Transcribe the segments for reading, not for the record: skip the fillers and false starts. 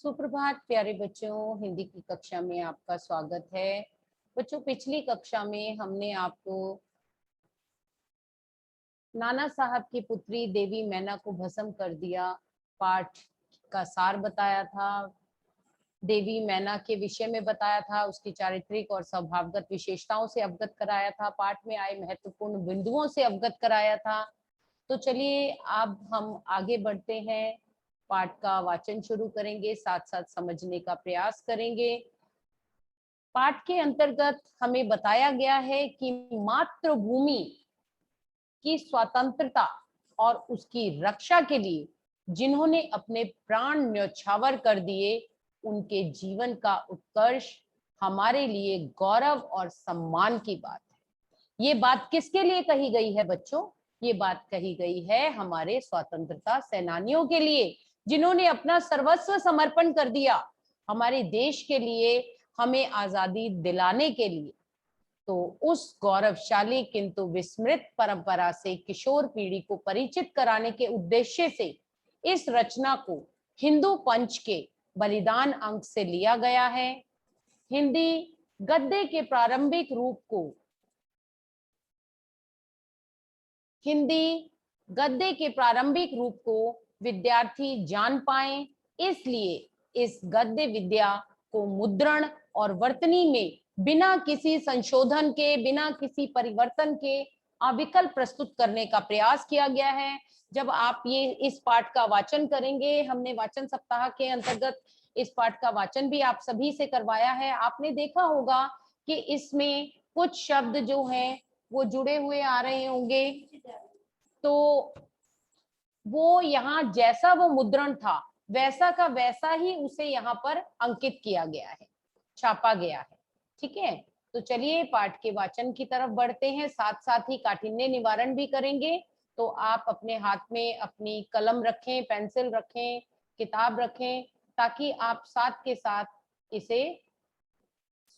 सुप्रभात प्यारे बच्चों, हिंदी की कक्षा में आपका स्वागत है। बच्चों, पिछली कक्षा में हमने आपको नाना साहब की पुत्री देवी मैना को भस्म कर दिया पाठ का सार बताया था। देवी मैना के विषय में बताया था, उसकी चारित्रिक और स्वभावगत विशेषताओं से अवगत कराया था, पाठ में आए महत्वपूर्ण बिंदुओं से अवगत कराया था। तो चलिए अब हम आगे बढ़ते हैं, पाठ का वाचन शुरू करेंगे, साथ साथ समझने का प्रयास करेंगे। पाठ के अंतर्गत हमें बताया गया है कि मातृभूमि की स्वतंत्रता और उसकी रक्षा के लिए जिन्होंने अपने प्राण न्यौछावर कर दिए, उनके जीवन का उत्कर्ष हमारे लिए गौरव और सम्मान की बात है। ये बात किसके लिए कही गई है बच्चों? ये बात कही गई है हमारे स्वतंत्रता सेनानियों के लिए, जिन्होंने अपना सर्वस्व समर्पण कर दिया हमारे देश के लिए, हमें आजादी दिलाने के लिए। तो उस गौरवशाली किंतु विस्मृत परंपरा से किशोर पीढ़ी को परिचित कराने के उद्देश्य से इस रचना को हिंदू पंच के बलिदान अंक से लिया गया है। हिंदी गद्य के प्रारंभिक रूप को विद्यार्थी जान पाए, इसलिए इस गद्य विद्या को मुद्रण और वर्तनी में बिना किसी संशोधन के, बिना किसी परिवर्तन के अविकल प्रस्तुत करने का प्रयास किया गया है। जब आप ये इस पाठ का वाचन करेंगे, हमने वाचन सप्ताह के अंतर्गत इस पाठ का वाचन भी आप सभी से करवाया है, आपने देखा होगा कि इसमें कुछ शब्द जो हैं वो जुड़े हुए आ रहे होंगे। तो वो यहाँ जैसा वो मुद्रण था वैसा का वैसा ही उसे यहाँ पर अंकित किया गया है, छापा गया है। ठीक है, तो चलिए पाठ के वाचन की तरफ बढ़ते हैं, साथ साथ ही काठिन्य निवारण भी करेंगे। तो आप अपने हाथ में अपनी कलम रखें, पेंसिल रखें, किताब रखें, ताकि आप साथ के साथ इसे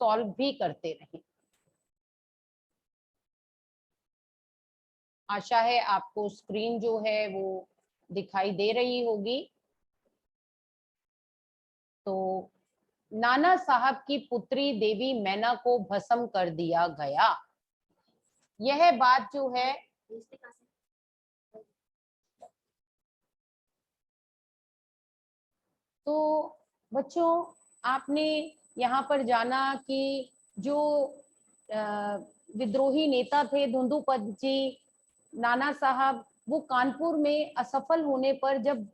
सॉल्व भी करते रहें। आशा है आपको स्क्रीन जो है वो दिखाई दे रही होगी। तो नाना साहब की पुत्री देवी मैना को भस्म कर दिया गया, यह बात जो है तो बच्चों आपने यहाँ पर जाना कि जो विद्रोही नेता थे धुंधुपत जी, नाना साहब, वो कानपुर में असफल होने पर जब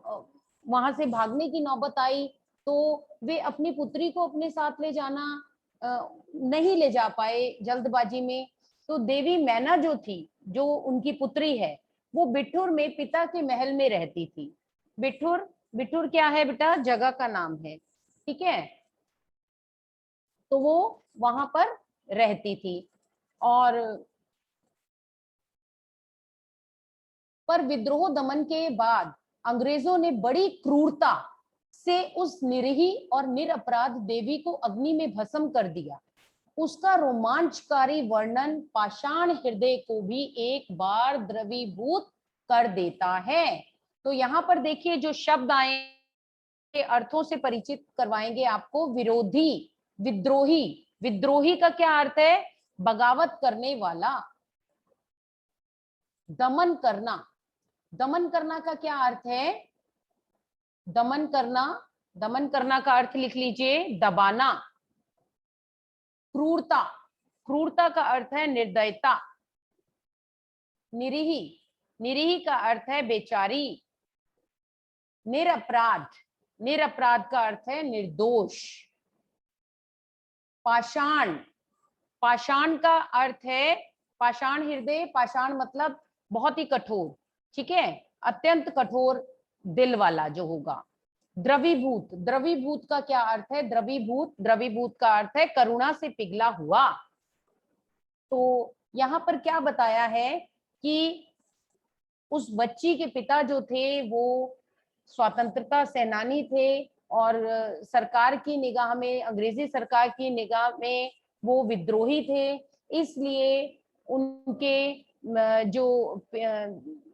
वहां से भागने की नौबत आई तो वे अपनी पुत्री को अपने साथ ले जाना नहीं ले जा पाए जल्दबाजी में। तो देवी मैना जो थी, जो उनकी पुत्री है, वो बिठूर में पिता के महल में रहती थी। बिठूर, बिठूर क्या है बेटा? जगह का नाम है, ठीक है। तो वो वहां पर रहती थी और पर विद्रोह दमन के बाद अंग्रेजों ने बड़ी क्रूरता से उस निरीही और निरपराध देवी को अग्नि में भस्म कर दिया। उसका रोमांचकारी वर्णन पाषाण हृदय को भी एक बार द्रवीभूत कर देता है। तो यहाँ पर देखिए जो शब्द आए के अर्थों से परिचित करवाएंगे आपको। विरोधी, विद्रोही, विद्रोही का क्या अर्थ है? बगावत करने वाला। दमन करना, दमन करना का क्या अर्थ है? दमन करना, दमन करना का अर्थ लिख लीजिए, दबाना। क्रूरता, क्रूरता का अर्थ है निर्दयता। निरीही, निरीही का अर्थ है बेचारी। निरपराध, निरपराध का अर्थ है निर्दोष। पाषाण, पाषाण का अर्थ है पाषाण हृदय, पाषाण मतलब बहुत ही कठोर, ठीक है, अत्यंत कठोर दिल वाला जो होगा। द्रवीभूत, द्रवीभूत का क्या अर्थ है? द्रवीभूत, द्रवीभूत का अर्थ है करुणा से पिघला हुआ। तो यहाँ पर क्या बताया है कि उस बच्ची के पिता जो थे वो स्वतंत्रता सेनानी थे और सरकार की निगाह में, अंग्रेजी सरकार की निगाह में वो विद्रोही थे। इसलिए उनके जो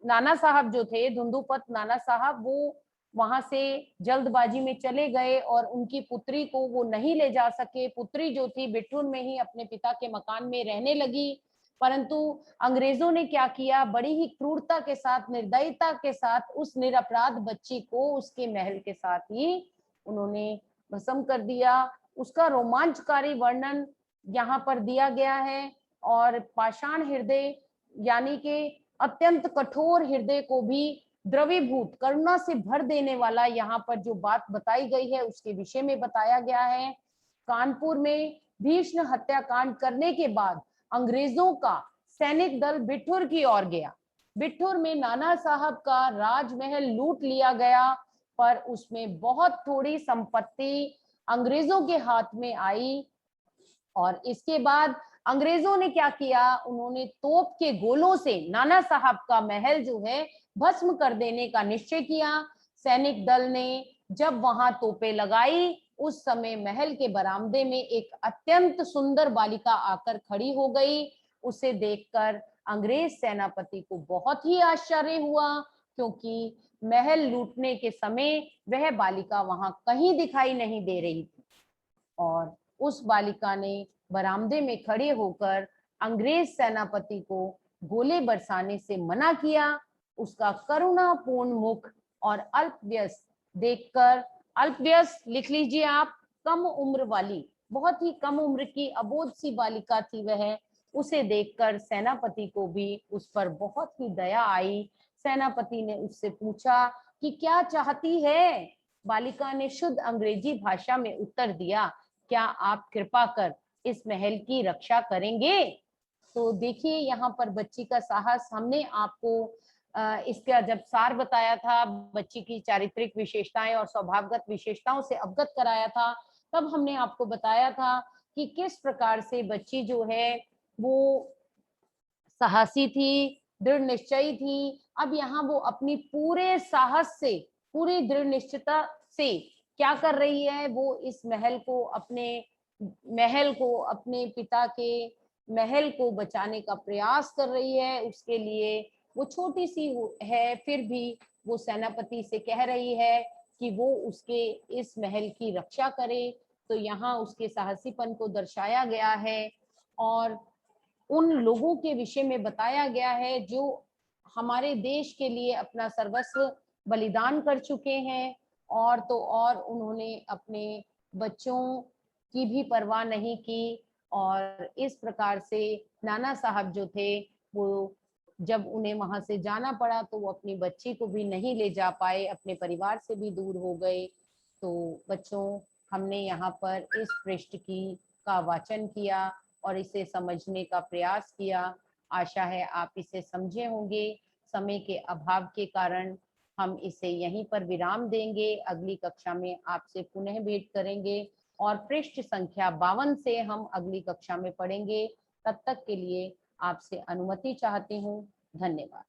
नाना साहब जो थे, धुंधुपत नाना साहब, वो वहां से जल्दबाजी में चले गए और उनकी पुत्री को वो नहीं ले जा सके। पुत्री जो थी बिठूर में ही अपने पिता के मकान में रहने लगी, परंतु अंग्रेजों ने क्या किया, बड़ी ही क्रूरता के साथ, निर्दयता के साथ उस निरपराध बच्ची को उसके महल के साथ ही उन्होंने भस्म कर दिया। उसका रोमांचकारी वर्णन यहाँ पर दिया गया है। और पाषाण हृदय यानी कि अत्यंत कठोर हृदय को भी द्रवीभूत, करुणा से भर देने वाला यहाँ पर जो बात बताई गई है उसके विषय में बताया गया है। कानपुर में भीषण हत्याकांड करने के बाद अंग्रेजों का सैनिक दल बिठूर की ओर गया। बिठूर में नाना साहब का राजमहल लूट लिया गया, पर उसमें बहुत थोड़ी संपत्ति अंग्रेजों के हाथ में आई। और इसके बाद अंग्रेजों ने क्या किया, उन्होंने तोप के गोलों से नाना साहब का महल जो है भस्म कर देने का निश्चय किया। सैनिक दल ने जब वहां तोपें लगाई, उस समय महल के बरामदे में एक अत्यंत सुंदर बालिका आकर खड़ी हो गई। उसे देखकर अंग्रेज सेनापति को बहुत ही आश्चर्य हुआ, क्योंकि महल लूटने के समय वह बालिका वहां कहीं दिखाई नहीं दे रही थी। और उस बालिका ने बरामदे में खड़े होकर अंग्रेज सेनापति को गोले बरसाने से मना किया। उसका करुणापूर्ण मुख और अल्पवयस्क देखकर, अल्पवयस्क लिख लीजिए आप, कम उम्र वाली, बहुत ही कम उम्र की अबोध सी बालिका थी वह। उसे देखकर सेनापति को भी उस पर बहुत ही दया आई। सेनापति ने उससे पूछा कि क्या चाहती है। बालिका ने शुद्ध अंग्रेजी भाषा में उत्तर दिया, क्या आप कृपा कर इस महल की रक्षा करेंगे। तो देखिए यहाँ पर बच्ची का साहस। हमने आपको इसका जब सार बताया था, बच्ची की चारित्रिक विशेषताएं और स्वभावगत विशेषताओं से अवगत कराया था, तब हमने आपको बताया था कि किस प्रकार से बच्ची जो है वो साहसी थी, दृढ़ निश्चयी थी। अब यहाँ वो अपनी पूरे साहस से, पूरी दृढ़ निश्चयता से क्या कर रही है, वो इस महल को, अपने पिता के महल को बचाने का प्रयास कर रही है। उसके लिए वो छोटी सी है, फिर भी वो सेनापति से कह रही है कि वो उसके इस महल की रक्षा करे। तो यहाँ उसके साहसीपन को दर्शाया गया है और उन लोगों के विषय में बताया गया है जो हमारे देश के लिए अपना सर्वस्व बलिदान कर चुके हैं। और तो और उन्होंने अपने बच्चों की भी परवाह नहीं की। और इस प्रकार से नाना साहब जो थे, वो जब उन्हें वहां से जाना पड़ा तो वो अपनी बच्ची को भी नहीं ले जा पाए, अपने परिवार से भी दूर हो गए। तो बच्चों, हमने यहाँ पर इस पृष्ठ की का वाचन किया और इसे समझने का प्रयास किया। आशा है आप इसे समझे होंगे। समय के अभाव के कारण हम इसे यहीं पर विराम देंगे। अगली कक्षा में आपसे पुनः भेंट करेंगे और पृष्ठ संख्या 52 से हम अगली कक्षा में पढ़ेंगे। तब तक के लिए आपसे अनुमति चाहती हूँ। धन्यवाद।